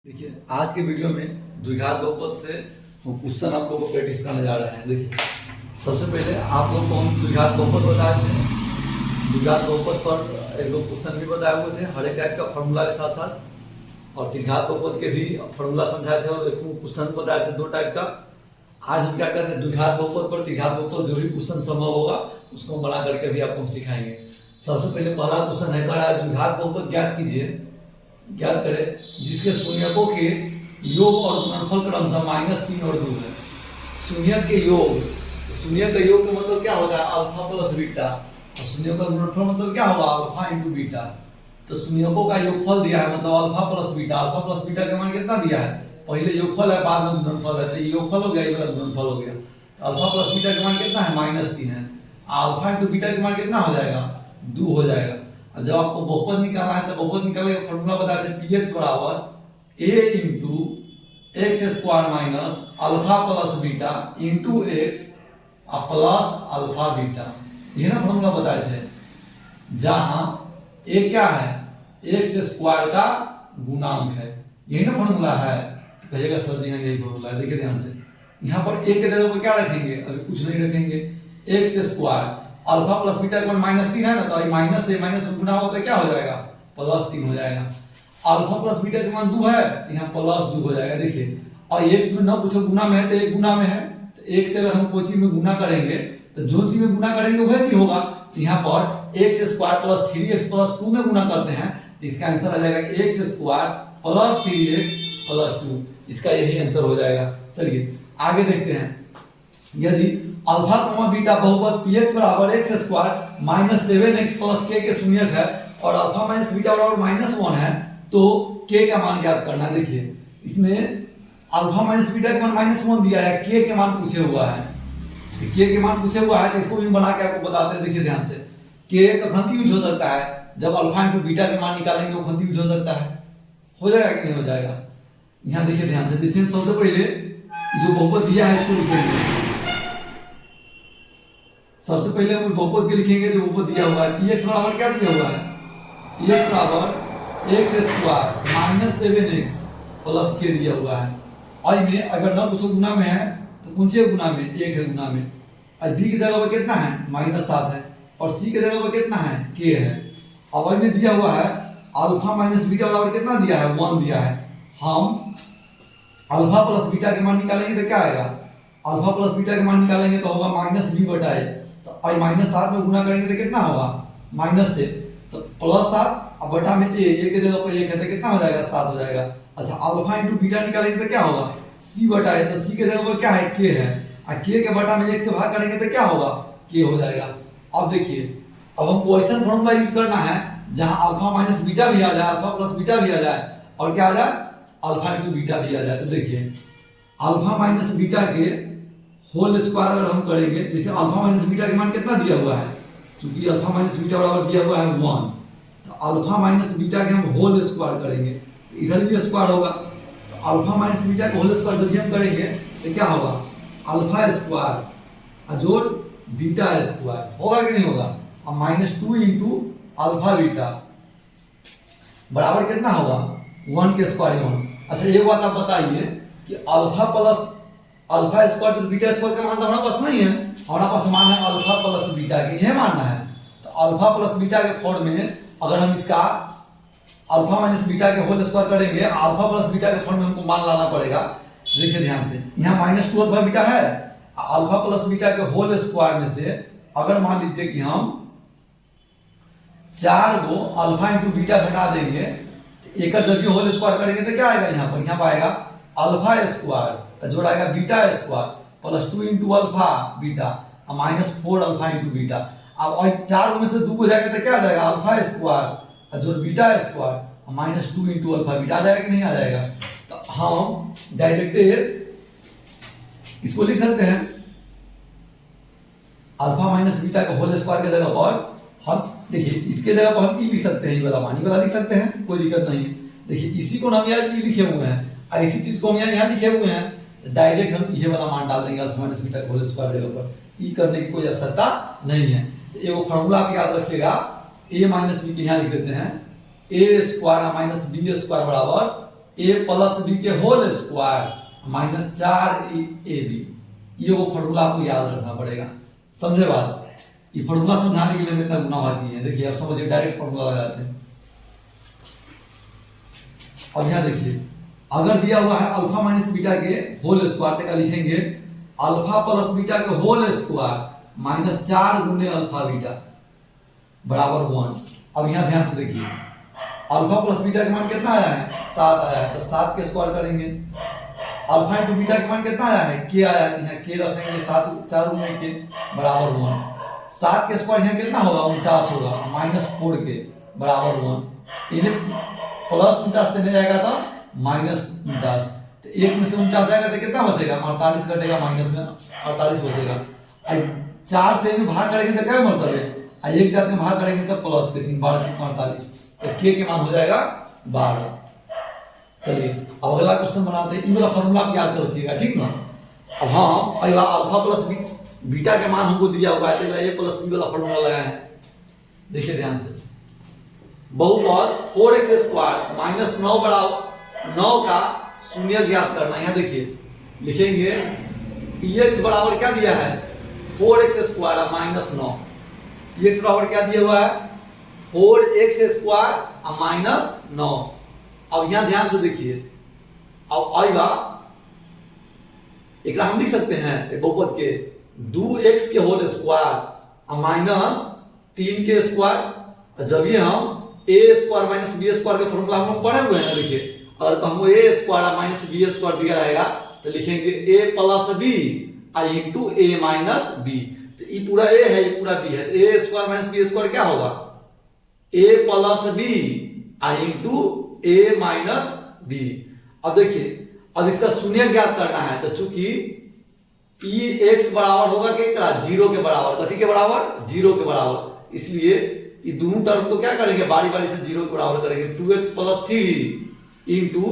देखिए आज के वीडियो में द्विघात बहुपद से क्वेश्चन आप लोगों को प्रैक्टिस करने जा रहे हैं। देखिए सबसे पहले आप लोग को हम द्विघात बहुपद बताए थे। द्विघात बहुपद पर एक दो क्वेश्चन भी बताए हुए थे हर एक टाइप का फॉर्मूला के साथ साथ, और त्रिघात बहुपद के भी फॉर्मूला समझाए थे और एक क्वेश्चन बताए थे दो टाइप का। आज हम क्या करते हैं, द्विघात बहुपद पर त्रिघात बहुपद जो भी क्वेश्चन संभव होगा उसको बना करके भी आपको हम सिखाएंगे। सबसे पहले पहला क्वेश्चन है कह रहा है द्विघात बहुपद ज्ञात कीजिए। ज्ञात करें जिसके शून्यकों के योग और गुणनफल क्रमशः -3 और 2 है। शून्यक के योग, शून्यक का योग का मतलब क्या होता है, अल्फा प्लस बीटा, और शून्यक का गुणनफल मतलब क्या होगा, अल्फा इंटू बीटा। तो शून्यकों का योगफल दिया है मतलब alpha plus beta. Alpha plus beta का मान कितना दिया है, पहले योगफल है बाद में गुणनफल है, तो ये योगफल हो गया, ये वाला गुणनफल हो गया। तो अल्फा प्लस बीटा का मान कितना है, -3 है। अल्फा इंटू बीटा का मान कितना हो जाएगा, 2 हो जाएगा। और जब आपको बहुपद निकालना है तो बहुपद निकालने का फॉर्मूला बताते हैं, px बराबर a into x square minus alpha plus beta into x plus alpha beta. ये ना फॉर्मूला बताए थे, जहां a क्या है, एक्स स्क्वायर का गुणांक है। यही ना फॉर्मूला है। तो कहिएगा सर जी यही फॉर्मूला है। देखिए ध्यान से, यहाँ पर a के जगह पर क्या रखेंगे, अभी कुछ नहीं रखेंगे, x square alpha plus beta का -3 है ना, तो माइनस से माइनस में गुना होता है क्या हो जाएगा, +3 हो जाएगा। अल्फा प्लस बीटा का मान 2 है तो यहाँ +2 हो जाएगा। देखिए और एक्स में ना पूछो गुना में है तो एक गुना में है, तो एक से अगर हम कोई चीज में गुना करेंगे तो जो चीज में गुना करेंगे वही चीज होगा। तो यहाँ पर x square plus 3x plus 2 में गुना करते हैं तो इसका आंसर आ जाएगा x square plus 3x plus 2। इसका यही आंसर हो जाएगा। चलिए आगे देखते हैं, यदि अल्फा कॉमा बीटा बहुपद px बराबर x square minus 7x plus k के शून्यक है और अल्फा माइनस बीटा बराबर -1 है तो k का मान ज्ञात करना। देखिए इसमें अल्फा माइनस बीटा का मान -1 दिया है, k के मान पूछे हुआ है। तो k के मान पूछे हुआ है तो इसको भी बना के आपको बताते हैं। देखिए ध्यान से, k का खंती यूज हो सकता है, जब अल्फा इंटू बीटा के मान निकालेंगे वो खंती यूज हो सकता है। हो जाएगा कि नहीं हो जाएगा, यहाँ देखिए ध्यान से। जिसमें सबसे पहले जो बहुपद दिया है इसको लिखेंगे। सबसे पहले हम बहुपद के लिखेंगे जो बहुपद दिया हुआ है। px बराबर क्या दिया हुआ है, px बराबर x square minus 7x plus k दिया हुआ है। और में अगर ना कुछ गुना में है तो कौन से गुना में, एक है गुना में। और b की जगह पर कितना है, -7 है, और c की जगह पर कितना है, k है। अब में दिया हुआ है अल्फा माइनस बीटा बराबर कितना दिया है, 1 दिया है। हम अल्फा प्लस बीटा के मान निकालेंगे तो क्या आएगा, अल्फा प्लस बीटा के मान निकालेंगे तो होगा -b/a। तो और -7 में गुना करेंगे तो कितना होगा, माइनस से, तो +7 अब बटा में a के जगह पर 1 है तो कितना हो जाएगा, 7 हो जाएगा। अच्छा अल्फा इंटू बीटा निकालेंगे तो क्या होगा, c/a, तो c के जगह पर क्या है, k है, और k के बटा में 1 से भाग करेंगे तो क्या होगा, k हो जाएगा। अब देखिए अब हमको ऐसा फॉर्मूला यूज करना है जहां अल्फा माइनस बीटा भी आ जाए, अल्फा प्लस बीटा भी आ जाए, और क्या आ जाए, अल्फा इंटू बीटा भी आ जाए। तो देखिए अल्फा माइनस बीटा के होल स्क्वायर अगर हम करेंगे, जैसे अल्फा माइनस बीटा के मान कितना दिया हुआ है, क्योंकि अल्फा माइनस बीटा बराबर दिया हुआ है 1, तो अल्फा माइनस बीटा के हम होल स्क्वायर करेंगे तो इधर भी स्क्वायर होगा। तो अल्फा माइनस बीटा के होल स्क्वायर जब हम करेंगे तो क्या होगा, अल्फा स्क्वायर जोड़ बीटा स्क्वायर, होगा कि नहीं होगा। अब -2 इंटू अल्फा बीटा बराबर कितना होगा, 1 के स्क्वायर 1। अच्छा एक बात आप बताइए कि अल्फा प्लस अल्फा स्क्वायर तो बीटा स्क्वायर का मान तो हमारे पास नहीं है, हमारा पास मान है अल्फा प्लस बीटा के, यह मानना है। तो अल्फा प्लस बीटा के फॉर्म में अगर हम इसका अल्फा माइनस बीटा के होल स्क्वायर करेंगे, अल्फा प्लस बीटा के फॉर्म में हमको मान लाना पड़ेगा। देखिए ध्यान से, यहाँ -2 अल्फा बीटा है, अल्फा प्लस बीटा के होल स्क्वायर में से अगर मान लीजिए कि हम 4 को अल्फा इंटू बीटा घटा देंगे तो एक जब भी होल स्क्वायर करेंगे तो क्या आएगा, यहाँ पर आएगा अल्फा स्क्वायर जोड़ आएगा beta square plus 2 into alpha beta -4 alpha into beta. अब 4 में से 2 हो जाएगा तो क्या आ जाएगा, अल्फा स्क्वायर जोड़ beta square -2 into alpha beta आ जाएगा कि नहीं आ जाएगा। तो हम डायरेक्ट इसको लिख सकते हैं अल्फा माइनस बीटा का होल स्क्वायर के जगह पर हम, देखिए इसके जगह पर हम ई लिख सकते हैं, ये वाला लिख सकते हैं, कोई दिक्कत नहीं है। देखिए इसी को हम यहाँ ई लिखे हुए हैं, इसी चीज को हम यहाँ लिखे हुए हैं, डायरेक्ट हम ये वाला मान डाल देंगे alpha minus beta whole square जगह पर, ई करने की कोई आवश्यकता नहीं है। एक फॉर्मूला आप याद रखिएगा, a माइनस बी यहाँ लिख देते हैं, a square minus B square बराबर ए प्लस बी के होल स्क्वायर माइनस 4ab। ये वो फॉर्मूला आपको याद रखना पड़ेगा, समझे बात। ये फॉर्मूला समझाने के लिए मैं इतना गुना भागी है। देखिए आप समझिए, डायरेक्ट फॉर्मूला लगाते हैं। अब यहाँ देखिए, अगर दिया हुआ है अल्फा माइनस बीटा के होल स्क्वायर, तो क्या लिखेंगे, अल्फा प्लस बीटा के होल स्क्वायर माइनस 4 गुने अल्फा बीटा बराबर 1। अब यहाँ ध्यान से देखिए, अल्फा प्लस बीटा का मान कितना आया है, 7 आया है, तो 7 के स्क्वायर करेंगे। अल्फा इंटू बीटा का मान कितना आया है, के आया है, यहाँ के रखेंगे, 7 4 गुने के बराबर 1। 7 के स्क्वायर यहाँ कितना होगा, 49 होगा, माइनस 4 के बराबर 1। इन्हें प्लस 49 देने जाएगा तो माइनस 49, तो 1 में से 49 जाएगा तो कितना बचेगा, 48 घटेगा, माइनस में 48 बचेगा। 4 से इन्हें भाग करेंगे तो क्या मतलब है, 1 जाते में भाग करेंगे तो प्लस के 3 12 48, तो के मान हो जाएगा 12। चलिए अब अगला क्वेश्चन बनाते हैं। ये वाला फॉर्मूला आप याद कर रखिएगा, ठीक ना। अब हम अगला अल्फा प्लस बीटा के मान हमको दिया हुआ है, तो ए प्लस बी वाला फॉर्मूला लगाए हैं। देखिए ध्यान से, बहुपद 4x स्क्वायर माइनस 9 बराबर 9 का शून्य ज्ञात करना। यहाँ देखिए लिखेंगे px बराबर क्या दिया है, 4x स्क्वायर माइनस 9। px बराबर क्या दिया हुआ है, 4x स्क्वायर माइनस 9। अब यहाँ ध्यान से देखिए, अब आएगा एक हम लिख सकते हैं बहुपद के 2x के होल स्क्वायर माइनस 3 के स्क्वायर। जब ये हम a square minus B square के फॉर्मूला हम लोग पढ़े हुए हैं ना, देखिए अगर तो हमको a square minus B square दिया रहेगा तो लिखेंगे a plus B into a minus B. तो ये पूरा a है, ये पूरा b है, तो a square minus B square क्या होगा, a plus B into a minus B. अब देखिए, अब इसका शून्य ज्ञात करना है, तो चूंकि px बराबर होगा कितना, 0 के बराबर। कथी के बराबर, 0 के बराबर, इसलिए ये दोनों टर्म को क्या करेंगे, बारी बारी से 0 के बराबर करेंगे। 2x plus 3 into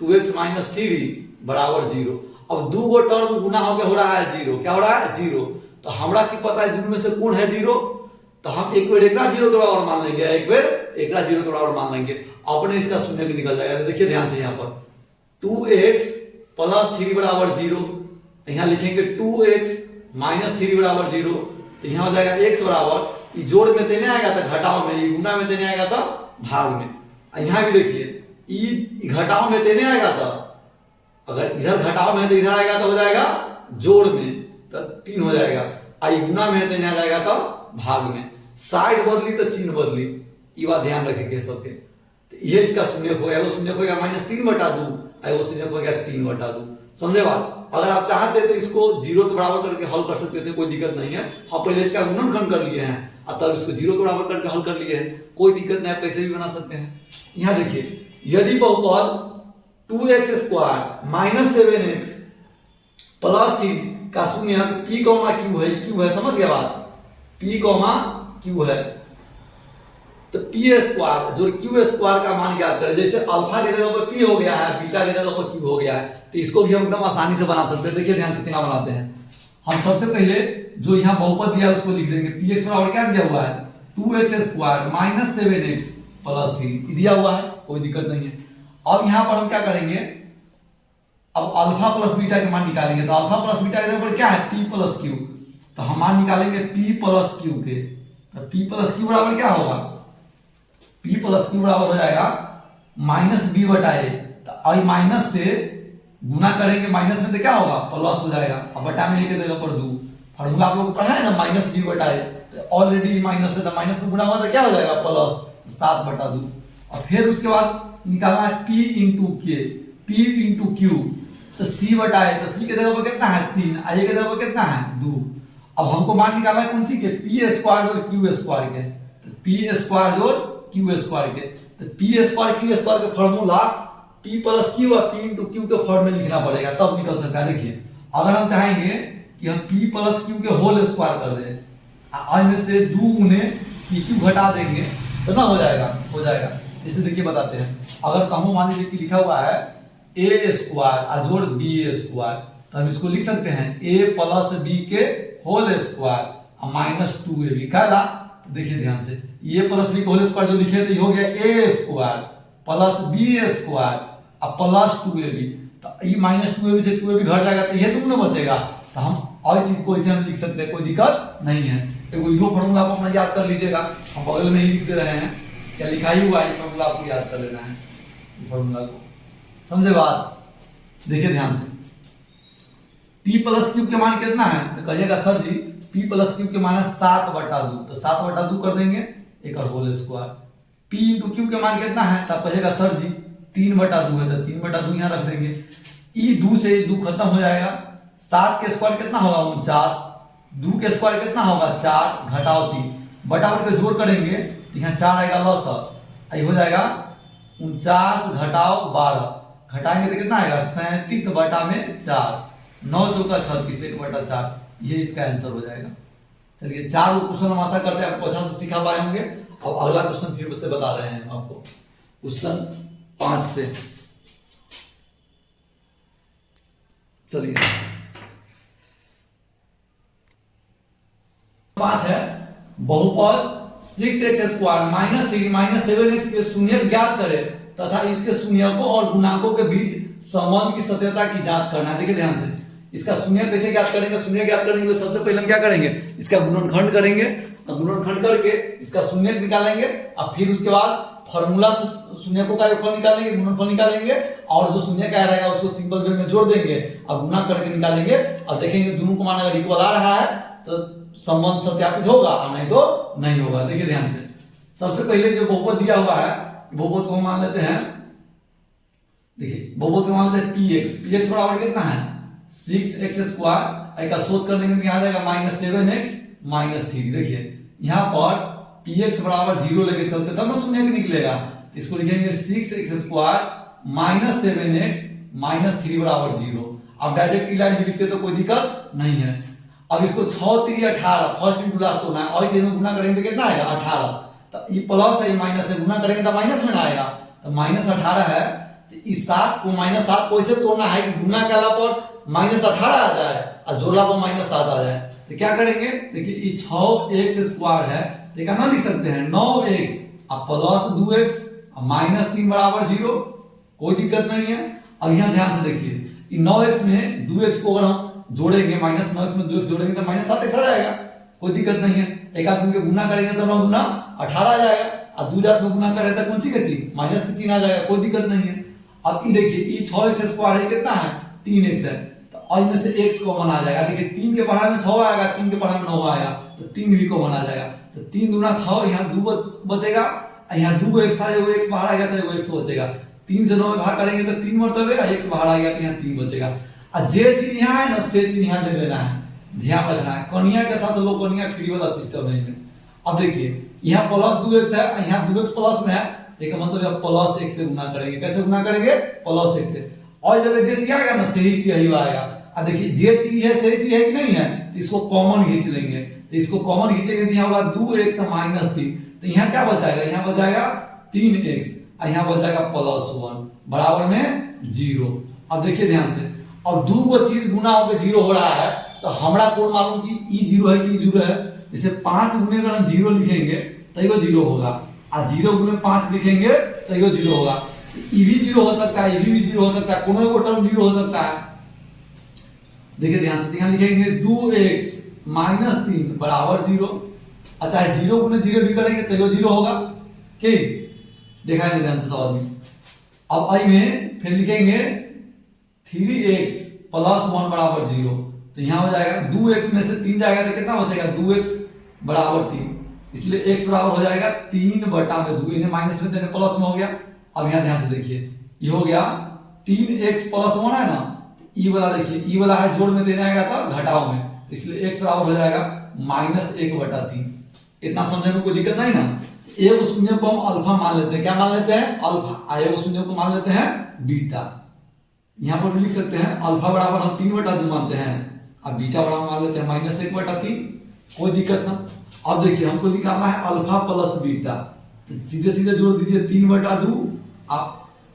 2x minus 3 बराबर 0। अब दो गो टर्म गुना हो रहा है 0, क्या हो रहा है 0। तो हमरा की पता है दोनों में से कौन है 0, तो हम एक बार एकरा 0 के बराबर मान लेंगे, एक बार एकरा 0 के बराबर मान लेंगे, अपने इसका शून्य निकल जाएगा। तो देखिए ध्यान से, यहाँ पर 2x प्लस 3 बराबर 0, यहाँ लिखेंगे 2x माइनस 3 बराबर 0, तो यहाँ हो जाएगा x बराबर, ये जोड़ में देने आएगा तो घटाव में, ये गुना में देने आएगा तो भाग में। यहाँ भी देखिए, ये घटाव में देने आएगा तो, अगर इधर घटाव में तो इधर आएगा तो हो जाएगा जोड़ में, तो 3 हो जाएगा, आई गुना में देने आ जाएगा तो भाग में। साइड बदली तो चिन्ह बदली, ये बात ध्यान रखेंगे सबके। तो ये इसका शून्य हो गया, वो शून्य हो गया -3/2, वो शून्य हो गया 3/2। समझे बात। अगर आप चाहते तो इसको 0 के बराबर करके हल कर सकते थे, कोई दिक्कत नहीं है। हम पहले इसका गुणनखंड कर लिए हैं और तब इसको 0 के बराबर करके हल कर लिए हैं, कोई दिक्कत नहीं, आप कैसे भी बना सकते हैं। यहाँ देखिए, यदि बहुपद 2x square minus 7x plus 3 का शून्य p कॉमा q है, q है, समझ गया बात, p कॉमा q है, तो p स्क्वायर जो q स्क्वायर का मान ज्ञात करें। जैसे अल्फा के जगह पर p हो गया है, बीटा के जगह पर q हो गया है, तो इसको भी हम एकदम आसानी से बना सकते हैं। देखिए ध्यान से क्या बनाते हैं हम। सबसे पहले जो यहाँ बहुपद दिया है उसको लिख लेंगे। px बराबर क्या दिया हुआ है, 2x square minus 7x plus 3 दिया हुआ है, कोई दिक्कत नहीं है। अब यहाँ पर हम क्या करेंगे, अब अल्फा प्लस बीटा के मान निकालेंगे, तो अल्फा प्लस बीटा के जगह पर क्या है, p प्लस q, तो हम मान निकालेंगे p प्लस q के, तो p प्लस q बराबर क्या होगा, p प्लस q बराबर हो जाएगा माइनस b बटा a। तो आई माइनस से गुना करेंगे, माइनस में तो क्या होगा प्लस हो जाएगा, अब बटा में a के जगह पर 2। फॉर्मूला आप लोग पढ़ा है ना, माइनस b बटा a, तो ऑलरेडी माइनस से, तो माइनस में गुना हुआ तो क्या हो जाएगा प्लस 7/2। और फिर उसके बाद निकालना है p इंटू के, p इंटू क्यू, तो c बटा a, तो c के जगह पर कितना है 3, a के जगह पर कितना है 2। अब हमको मान निकालना है कौन सी के, p स्क्वायर और q स्क्वायर के, तो p स्क्वायर और q स्क्वायर के, तो p स्क्वायर q स्क्वायर का फॉर्मूला p प्लस q और p इंटू q के फॉर्म में लिखना पड़ेगा, तब निकल सकता है। देखिए अगर हम चाहेंगे कि हम p प्लस q के होल स्क्वायर कर दें, आज में से 2 गुने pq घटा देंगे तो ना हो जाएगा। इसे देखिए बताते हैं। अगर कमो मान लीजिए कि लिखा हुआ है a स्क्वायर और जोड़ b स्क्वायर, तो हम इसको लिख सकते हैं a प्लस b के होल स्क्वायर माइनस 2ab। क्या, देखिए ध्यान से, a प्लस b के होल स्क्वायर जो लिखे थे हो गया a square plus b square अब प्लस 2ab, तो ये माइनस 2ab से 2ab घट जाएगा तो ये तुम ना बचेगा। तो हम और चीज को इसे हम लिख सकते हैं, कोई दिक्कत नहीं है। तो यो फॉर्मूला आप अपना याद कर लीजिएगा, हम बगल में ही लिख दे रहे हैं, क्या लिखा ही हुआ है, फॉर्मूला आपको याद कर लेना है फॉर्मूला को, समझे बात। देखिए ध्यान से, p प्लस क्यू के मान कितना है, तो कहिएगा सर जी p प्लस क्यू के मान है 7/2, तो 7/2 कर देंगे एक और whole square. p into Q के मान कितना है, तब कहिएगा सर जी 3/2 है, तो 3/2 यहाँ रख देंगे। ई 2 से 2 खत्म हो जाएगा, 7 के स्क्वायर कितना होगा 49, 2 के स्क्वायर कितना होगा 4, घटाओ 3, बटाबर के जोड़ करेंगे तो यहाँ 4 आएगा लॉस, आई हो जाएगा 49 घटाओ 12, घटाएंगे तो कितना आएगा 37/4, 9 चौका 36, 1/4, ये इसका आंसर हो जाएगा। चलिए 4 क्वेश्चन हम आशा करते हैं आपको अच्छा से सिखा पाए होंगे। अब अगला क्वेश्चन फिर से बता रहे हैं आपको, क्वेश्चन 5 से, चलिए 5 है, बहुपद 6x² -3 -7x के शून्य ज्ञात करें तथा इसके शून्यकों और गुणांकों के बीच संबंध की सत्यता की जांच करना है। देखिए ध्यान से, इसका शून्य कैसे ज्ञात करेंगे, शून्य ज्ञात करने के लिए सबसे पहले हम क्या करेंगे, इसका गुणनखंड करेंगे, गुणनखंड करके इसका शून्य निकालेंगे और फिर उसके बाद फॉर्मूला से शून्यकों का योगफल निकालेंगे, गुणनफल निकालेंगे और जो शून्य का रहेगा उसको सिंपल वे में जोड़ देंगे और गुना करके निकालेंगे और देखेंगे दोनों को मान अगर इक्वल आ रहा है तो संबंध सत्यापित होगा और नहीं तो नहीं होगा। देखिए ध्यान से, सबसे पहले जो बहुपद दिया हुआ है, बहुपद को हम मान लेते हैं, देखिए बहुपद को मान लेते हैं px बराबर कितना है 6x², एक सोच करने में क्या आ जाएगा -7x -3। देखिए यहाँ पर px बराबर 0 लेके चलते तब ना शून्य निकलेगा, इसको लिखेंगे 6x² -7x -3 बराबर 0। अब डायरेक्ट लाइन भी लिखते तो कोई दिक्कत नहीं है। अब इसको 6 3 18 फर्स्ट इंटू लास्ट होना है और इसे में गुना करेंगे तो कितना आएगा 18, तो ये प्लस है ये माइनस है, गुना करेंगे तो माइनस में ना आएगा, तो -18 है। तो इस 7 को -7 को ऐसे तोड़ना है कि गुना करला पर -18 आ जाए और जोड़ला पर -7 आ जाए। तो क्या करेंगे, देखिए ये 6x² है, तो क्या ना लिख सकते हैं 9x अब प्लस 2x -3 बराबर 0, कोई दिक्कत नहीं है। अब यहाँ ध्यान से देखिए 9x में 2x को अगर हम जोड़ेंगे, -9x में 2x जोड़ेंगे तो -7x आ जाएगा, कोई दिक्कत नहीं है। एक आदमी के गुना करेंगे तो 9 दूना 18 आ जाएगा और 2 जात में गुना करें तो कौन सी का चीज माइनस की चिन्ह आ जाएगा, कोई दिक्कत नहीं है। अब ये देखिए ये 6x² है कितना है 3x है, तो और में से x कॉमन आ जाएगा। देखिए 3 के पढ़ाई में 6 आएगा, 3 के पढ़ाई में 9 आएगा, तो 3 भी कॉमन आ जाएगा। तो 3 दूना 6, यहाँ 2 बचेगा, यहाँ 2 x था, एगो x बाहर आ गया तो एगो x बचेगा। 3 से 9 में भाग करेंगे तो 3 मरतबे और x बाहर आ गया तो यहाँ 3 बचेगा। और जे चीज यहाँ है ना से चीज यहाँ दे देना है, ध्यान रखना है। कनिया के साथ लोग कनिया फ्री वाला सिस्टम नहीं है। अब देखिए यहाँ प्लस 2x है, यहाँ 2x प्लस में है, एक मतलब आप प्लस x से गुना करेंगे, कैसे गुना करेंगे प्लस x से, और जगह जे चीज आएगा ना सही चीज यही आएगा। अब देखिए जे चीज है सही चीज है कि नहीं है, तो इसको कॉमन खींच लेंगे, तो इसको कॉमन खींचेंगे तो यहाँ होगा 2x -3, तो यहाँ क्या बचाएगा, यहाँ बचाएगा 3x और यहाँ बचाएगा +1 बराबर में 0। अब देखिए ध्यान से, अब दो वो चीज गुना होकर 0 हो रहा है, तो हमरा कौन मालूम कि ई 0 है कि ई 0 है। जैसे 5 गुने अगर हम 0 लिखेंगे तो ये 0 होगा, और 0 गुने 5 लिखेंगे तो ये 0 होगा। ई भी 0 हो सकता है, ई भी 0 हो सकता है, कोनो एक टर्म 0 हो सकता है। देखिए ध्यान से, यहाँ लिखेंगे 2x -3 बराबर 0। अच्छा 0 गुने 0 भी करेंगे तो ये 0 होगा, ठीक देखा है ध्यान से सवाल में। अब आई में फिर लिखेंगे 3x + 1 बराबर 0, तो यहाँ हो जाएगा 2x में से 3 जाएगा तो कितना बचेगा 2x बराबर 3, इसलिए x बराबर हो जाएगा 3/2, इन्हें माइनस में देने प्लस में हो गया। अब यहाँ ध्यान से देखिए ये हो गया 3x + 1 है ना, ई वाला देखिए ई वाला है जोड़ में देने आएगा तो घटाओ में, इसलिए x बराबर हो जाएगा -1/3। इतना समझने में कोई दिक्कत नहीं ना। एक शून्य को हम अल्फा मान लेते हैं, क्या मान लेते हैं अल्फा, एक शून्य को मान लेते हैं बीटा। यहाँ पर भी लिख सकते हैं अल्फा बराबर हम 3/2 मानते हैं, अब बीटा बराबर मान लेते हैं -1/3, कोई दिक्कत ना। अब देखिए हमको निकालना है अल्फा प्लस बीटा, तो सीधे सीधे जोड़ दीजिए 3/2, आप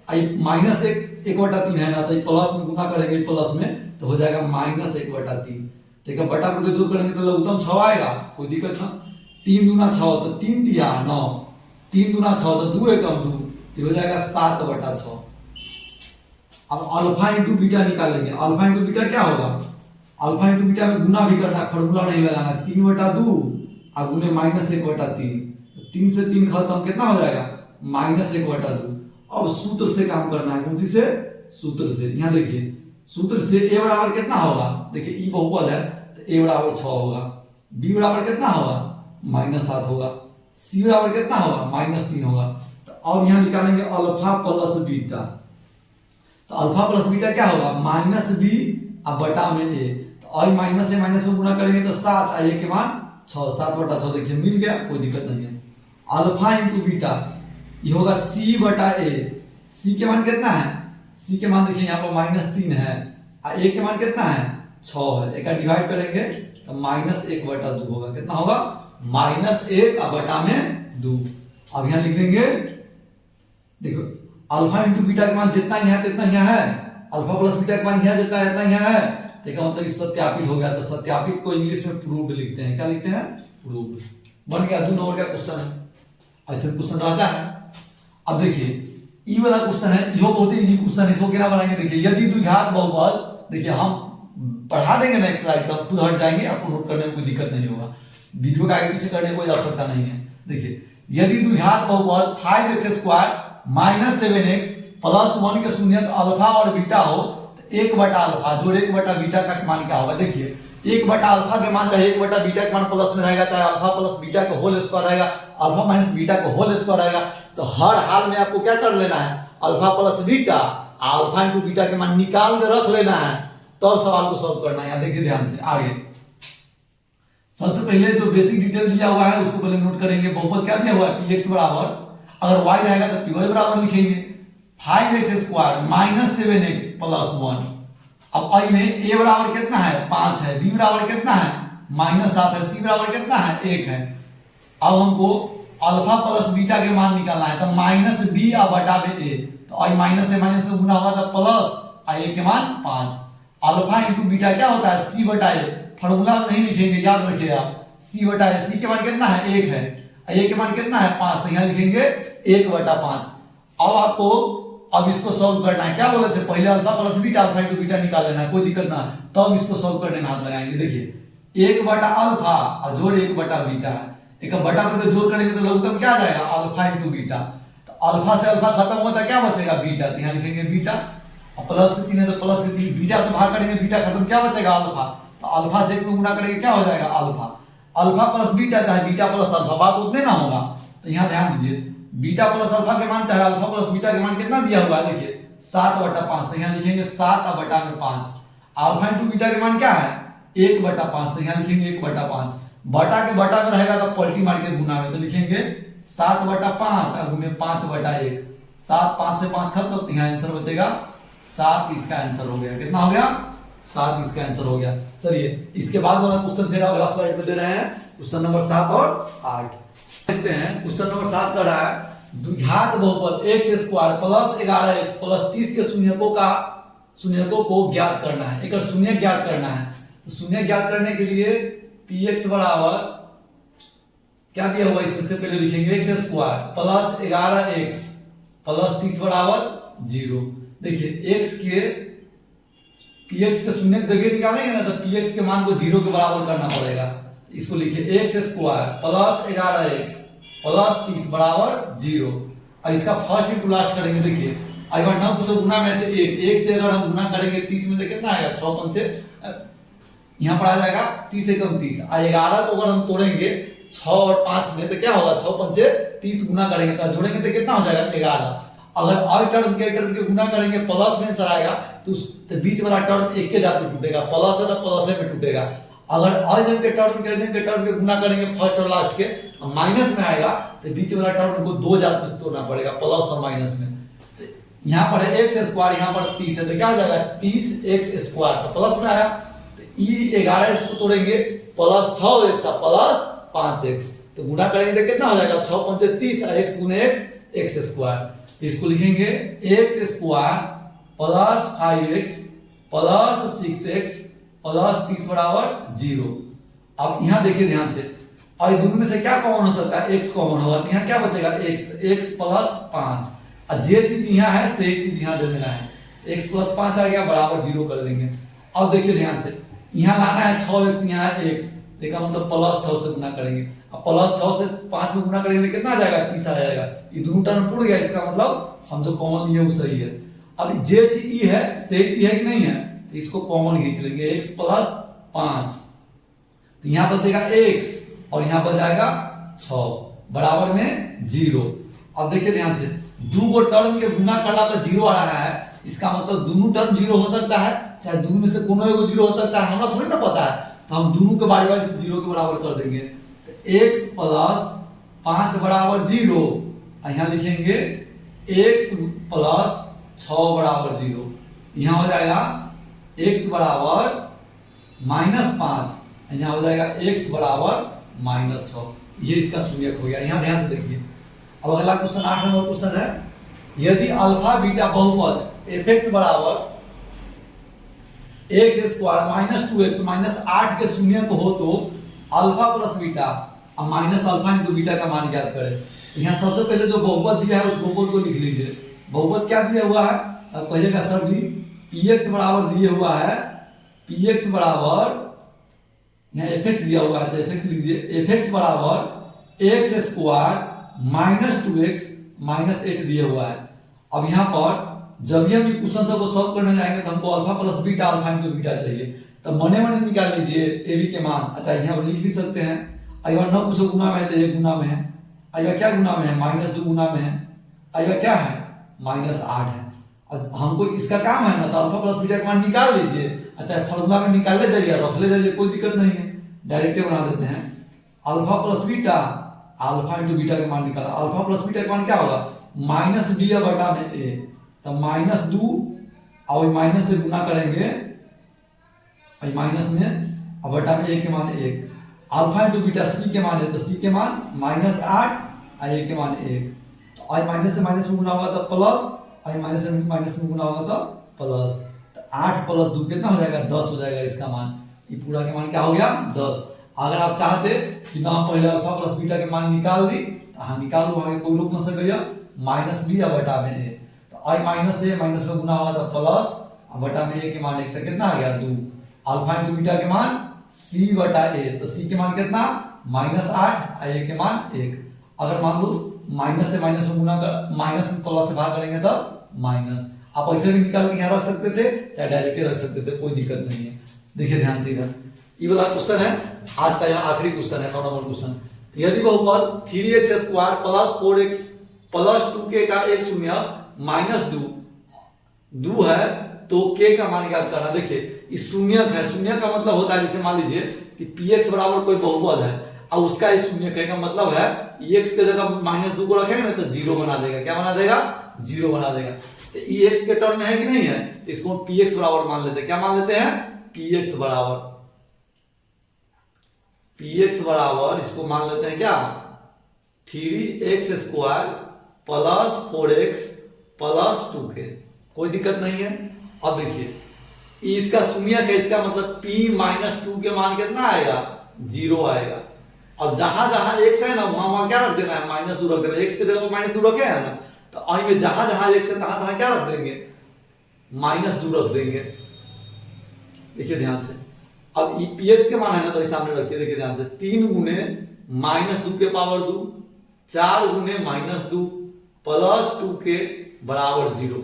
-1/3 है ना, तो प्लस में गुना करेंगे प्लस में तो हो जाएगा -1/3, ठीक है। बटा करके जोड़ करेंगे तो लघुत्तम 6 आएगा, कोई दिक्कत ना। 3 दूना 6 तो 3 तिया 9, 3 दूना 6 तो 2 एकम 2, तो हो जाएगा 7/6। अब अल्फा इंटू बीटा निकालेंगे। अल्फा इंटू बीटा क्या होगा, अल्फा इंटू बीटा में गुना भी करना है, फॉर्मूला नहीं लगाना। 3/2 और गुने -1/3, 3 से 3 खत्म, कितना हो जाएगा -1/2। अब सूत्र से काम करना है, कौन सी से, सूत्र से। यहाँ देखिए सूत्र से a बराबर कितना होगा, देखिए ई बहुपद है तो a बराबर 6 होगा, b बराबर कितना होगा -7 होगा, c बराबर कितना होगा -3 होगा। तो अब यहाँ निकालेंगे अल्फा प्लस बीटा। तो अल्फा प्लस बीटा क्या होगा -b अब बटा में a। तो आई माइनस से माइनस में गुना करेंगे तो 7 और a के मान 6, 7/6 देखिए मिल गया, कोई दिक्कत नहीं है। अल्फा इंटू बीटा ये होगा c/a। c के मान कितना है, c के मान देखिए यहाँ पर -3 है और a के मान कितना है 6 है। एक डिवाइड करेंगे तो -1/2 होगा, कितना होगा -1 और बटा में 2। अब यहाँ लिख देंगे, देखो अल्फा इंटू बीटा के मान जितना यहाँ तितना यहाँ है, अल्फा प्लस बीटा के मान यहाँ जितना है इतना यहाँ है, तो इसका मतलब सत्यापित हो गया। तो सत्यापित को इंग्लिश में प्रूव्ड लिखते हैं, क्या लिखते हैं प्रूव्ड। बन गया 2 नंबर का क्वेश्चन है, ऐसे क्वेश्चन रहता है। अब देखिए ई वाला क्वेश्चन है, यो बहुत ही इजी क्वेश्चन है, इसको क्या बनाएंगे देखिए, यदि द्विघात बहुपद, देखिए हम पढ़ा देंगे नेक्स्ट स्लाइड पर, खुद हट जाएंगे, आपको नोट करने में कोई दिक्कत नहीं होगा, वीडियो का आगे पीछे करने की कोई आवश्यकता नहीं है। देखिए यदि द्विघात बहुपद 5x² - 7x + 1 के शून्यक अल्फा और बीटा हो तो 1/अल्फा जोड़ 1/बीटा का मान क्या होगा। देखिए 1/अल्फा के मान चाहे 1/बीटा के मान प्लस में रहेगा, चाहे अल्फा प्लस बीटा का होल स्क्वायर रहेगा, अल्फा माइनस बीटा का होल स्क्वायर रहेगा। तो हर हाल में आपको क्या कर लेना है, alpha plus beta alpha into beta के मान निकाल के रख लेना है, तब सवाल को सॉल्व करना है। यहाँ देखिए ध्यान से आगे, सबसे पहले जो बेसिक डिटेल दिया हुआ है उसको पहले नोट करेंगे। बहुपद क्या दिया हुआ है, px बराबर, अगर y रहेगा तो py बराबर लिखेंगे 5x² - 7x + 1। अब आई में a बराबर कितना है 5 है, b बराबर कितना है -7 है, c बराबर कितना है 1 है। अब हमको अल्फा प्लस बीटा के मान निकालना है, तो -b और बटा में a, तो आई माइनस से माइनस में गुना होगा तो प्लस a के मान 5। अल्फा इंटू बीटा क्या होता है c/a, फॉर्मूला नहीं लिखेंगे, याद रखिए आप, c/a, c के मान कितना है 1 है, a के मान कितना है 5, तो यहाँ लिखेंगे 1/5। अब आपको अब इसको सॉल्व करना है, क्या बोले थे पहले alpha plus beta alpha into beta निकाल लेना है, कोई दिक्कत ना, तब इसको सॉल्व करने में हाथ लगाएंगे। देखिए 1/अल्फा और जोड़ 1/बीटा है, एक बटा में जोड़ करेंगे तो लघुत्तम क्या आ जाएगा अल्फा इंटू बीटा। तो अल्फा से अल्फा खत्म होता है, क्या बचेगा बीटा, तो यहाँ लिखेंगे बीटा, और प्लस के चिन्ह है तो प्लस के चिन्ह, बीटा से भाग करेंगे बीटा खत्म, क्या बचेगा अल्फा, तो अल्फा से 1 में गुना करेंगे क्या हो जाएगा अल्फा। अल्फा प्लस बीटा चाहे बीटा प्लस अल्फा, बात उतने ना होगा। तो यहाँ ध्यान दीजिए, बीटा प्लस अल्फा के मान चाहे अल्फा प्लस बीटा के मान कितना दिया हुआ है, देखिए 7/5, तो यहाँ लिखेंगे 7/5। अल्फा इंटू बीटा के मान क्या है 1/5, तो यहाँ लिखेंगे 1/5। बटा के बटा में रहेगा तो पलटी मार के गुना में, तो लिखेंगे 7/5 और गुने 5/1, 7 5 से 5 खत्म, तो यहाँ आंसर बचेगा 7, इसका आंसर हो गया। कितना हो गया 7, इसका आंसर हो गया। चलिए इसके बाद वाला क्वेश्चन फिर अगला स्लाइड पे दे रहे हैं, क्वेश्चन नंबर 7 और 8 देखते हैं। क्वेश्चन नंबर 7 कर रहा है, द्विघात बहुपद x² + 11x + 30 के शून्यकों को ज्ञात करना है। एक शून्य ज्ञात करना है, तो शून्य ज्ञात करने के लिए px बराबर क्या दिया हुआ इसमें से पहले लिखेंगे x² + 11x + 30 बराबर 0। देखिए x के px के शून्य जगह निकालेंगे ना, तो px के मान को 0 के बराबर करना पड़ेगा। इसको लिखिए x² + 11x + 30 बराबर 0। अब इसका फर्स्ट इंटू लास्ट करेंगे। देखिए अगर 9 से गुना में तो 1 से अगर हम गुना करेंगे 30 में तो कितना आएगा 6 5 से यहाँ पर आ जाएगा 30 एकम 30, और 11 को अगर हम तोड़ेंगे 6 और 5 में तो क्या होगा 6 5 से 30 गुना करेंगे तो जोड़ेंगे तो कितना हो जाएगा 11। अगर और टर्म के गुना करेंगे प्लस में आंसर आएगा, तो बीच वाला टर्म एक के जात में टूटेगा, प्लस है तो प्लस में टूटेगा। अगर और के टर्म के गुना करेंगे फर्स्ट और लास्ट के माइनस में आएगा, तो बीच वाला टर्म को 2 जात में तोड़ना पड़ेगा, प्लस और माइनस में। तो यहाँ पर है x², यहाँ पर 30 है, तो क्या हो जाएगा 30x², तो प्लस में आया, तो ई 11 इसको तोड़ेंगे प्लस 6x प्लस 5x, तो गुना करेंगे तो कितना हो जाएगा 6 5 से 30 और x गुने x² इसको लिखेंगे x² + 5x + 6x + 30 बराबर 0। अब यहाँ देखिए ध्यान से, और दोनों में से क्या कॉमन हो सकता है, x कॉमन होगा, तो यहाँ क्या बचेगा x + 5, और जे चीज यहाँ है से एक चीज यहाँ दे देना है, x प्लस 5 आ गया बराबर 0 कर देंगे। अब देखिए ध्यान से, यहाँ लाना है 6x, यहाँ है x, देखा मतलब प्लस 6 से गुना करेंगे। अब प्लस 6 से 5 में गुना करेंगे कितना आ जाएगा, 30 आ जाएगा। ये दोनों टर्म पूर्ण गया, इसका मतलब हम जो कॉमन लिए वो सही है। अब जे चीज ई है सही चीज है कि नहीं है, तो इसको कॉमन खींच लेंगे, x प्लस 5, तो यहाँ बचेगा x और यहाँ बच जाएगा 6 बराबर में 0। अब देखिए ध्यान से, दो गो टर्म के गुना करला पर 0 आ रहा है, इसका मतलब दोनों टर्म 0 हो सकता है, चाहे दोनों में से कोनो एगो 0 हो सकता है, हमरा थोड़ी ना पता है, तो हम दोनों के बारी बारी से 0 के बराबर कर देंगे। तो x प्लस 5 बराबर 0, यहाँ लिखेंगे x प्लस 6 बराबर 0, यहाँ हो जाएगा x बराबर -5, यहाँ हो जाएगा x बराबर -6। ये इसका शून्यक हो गया। यहाँ ध्यान से देखिए, अब अगला क्वेश्चन 8 नंबर क्वेश्चन है, यदि अल्फा बीटा बहुपद fx बराबर x स्क्वायर -2x -8 के शून्यक हो तो अल्फा प्लस बीटा अब माइनस अल्फा इंटू बीटा का मान ज्ञात करें। यहाँ सबसे पहले जो बहुपद दिया है उस बहुपद को लिख लीजिए। बहुपद क्या दिया हुआ है, अब कहिएगा सर जी px बराबर दिए हुआ है, px बराबर यहाँ fx दिया हुआ है तो fx लीजिए, fx बराबर x स्क्वायर -2x -8 दिया हुआ है। अब यहाँ पर जब भी हम ये क्वेश्चन को सॉल्व करने जाएंगे तो हमको alpha plus beta alpha into beta चाहिए, तो मने मने निकाल लीजिए ए बी के मान। अच्छा यहाँ पर लिख भी सकते हैं, अगर न कुछ गुना में है तो 1 गुना में है, अगर क्या गुना में है -2 गुना में है, अगर क्या है -8 है। और हमको इसका काम है ना, तो अल्फा प्लस बीटा का मान निकाल लीजिए। अच्छा फॉर्मूला में निकाल ले जाइए, रख ले जाइए, कोई दिक्कत नहीं है, डायरेक्ट बना देते हैं। Alpha plus beta alpha into beta का मान निकाला, अल्फा प्लस बीटा का मान क्या होगा -b बटा में a, तो -2 और माइनस से गुना करेंगे माइनस में और बटा में a के मान 1, अल्फा इंटू बीटा c के मान है तो c के मान -8 और a के मान 1, तो आई माइनस से माइनस में गुना होगा तो प्लस, आई माइनस से माइनस में गुना होगा तो प्लस, तो 8 + 2 कितना हो जाएगा 10 हो जाएगा इसका मान। ये पूरा के मान क्या हो गया 10। अगर आप चाहते कि ना पहले अल्फा प्लस बीटा के मान निकाल दी तो हाँ निकाल दो, आगे कोई रोक ना सकेगा, -b बटा में a, तो आई माइनस से माइनस में गुना होगा तो प्लस और बटा में a के मान 1, तो कितना आ गया 2, अल्फा इंटू बीटा के मान c बटा a, तो c के मान कितना -8 और a के मान 1। अगर मान लो माइनस से माइनस में गुना कर माइनस में प्लस से भाग करेंगे तो माइनस, आप ऐसे भी निकाल के यहाँ रख सकते थे चाहे डायरेक्ट रख सकते थे, कोई दिक्कत नहीं है। देखिए ध्यान से इधर ये वाला क्वेश्चन है आज का, यहाँ आखिरी क्वेश्चन है 9 नंबर क्वेश्चन। यदि बहुपद 3x square plus 4x plus 2k का एक शून्य -2 है तो k का मान ज्ञात करना। देखिए इस शून्यक है, शून्य का मतलब होता है जैसे मान लीजिए कि px बराबर कोई बहुपद है और उसका इस शून्यक है का मतलब है x के जगह -2 को रखेंगे ना तो 0 बना देगा। क्या बना देगा 0 बना देगा। तो ये x के टर्म में है कि नहीं है, इसको px बराबर मान लेते हैं। क्या मान लेते हैं px बराबर इसको मान लेते हैं क्या 3x square plus 4x plus 2k, कोई दिक्कत नहीं है। अब देखिए इसका शून्यक है, इसका मतलब p-2 के मान कितना आएगा 0 आएगा। अब जहां जहां x है ना वहां क्या रख देना है -2 रख देना है, x के जगह -2 रखे है ना, तो आई में जहां जहां x है तहां तहां क्या रख देंगे -2 रख देंगे। देखिए ध्यान से, अब ये px के मान है ना तो सामने रखिए, देखिए ध्यान से 3 गुने -2 के पावर 2, 4 गुने -2 प्लस 2 के बराबर 0।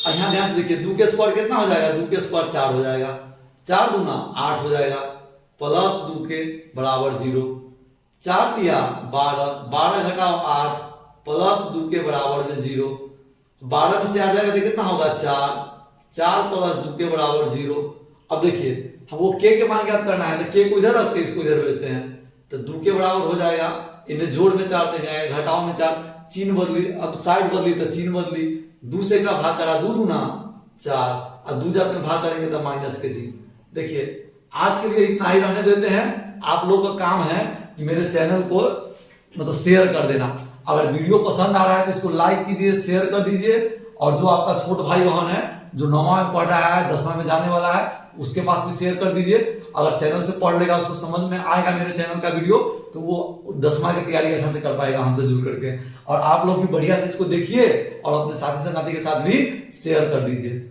और यहाँ ध्यान से देखिए 2 के स्क्वायर कितना हो जाएगा, 2 के स्क्वायर 4 हो जाएगा, 4 दूना 8 हो जाएगा प्लस 2 के बराबर 0, 4 तिया 12, 12 घटाओ 8 प्लस 2 के बराबर में 0, 12 में से आ जाएगा तो कितना होगा 4, 4 प्लस 2 के बराबर 0। अब देखिए हम वो k के मान ज्ञात करना है तो k को इधर रखते हैं इसको इधर भेजते हैं तो 2 के बराबर हो जाएगा। इन्हें जोड़ में 4 देंगे, घटाओ में 4, चिन्ह बदली, अब साइड बदली तो चिन्ह बदली, 2 से एकरा भाग करा 2 दूना 4 और 2 जात में भाग करेंगे तो माइनस के चिन्ह। देखिए आज के लिए इतना ही रहने देते हैं। आप लोगों का काम है कि मेरे चैनल को मतलब शेयर कर देना। अगर वीडियो पसंद आ रहा है तो इसको लाइक कीजिए, शेयर कर दीजिए, और जो आपका छोट भाई बहन है जो 9वां में पढ़ रहा है 10वां में जाने वाला है उसके पास भी शेयर कर दीजिए। अगर चैनल से पढ़ लेगा, उसको समझ में आएगा मेरे चैनल का वीडियो, तो वो 10वां की तैयारी अच्छा से कर पाएगा हमसे जुड़ करके। और आप लोग भी बढ़िया से इसको देखिए और अपने साथी संगाती के साथ भी शेयर कर दीजिए।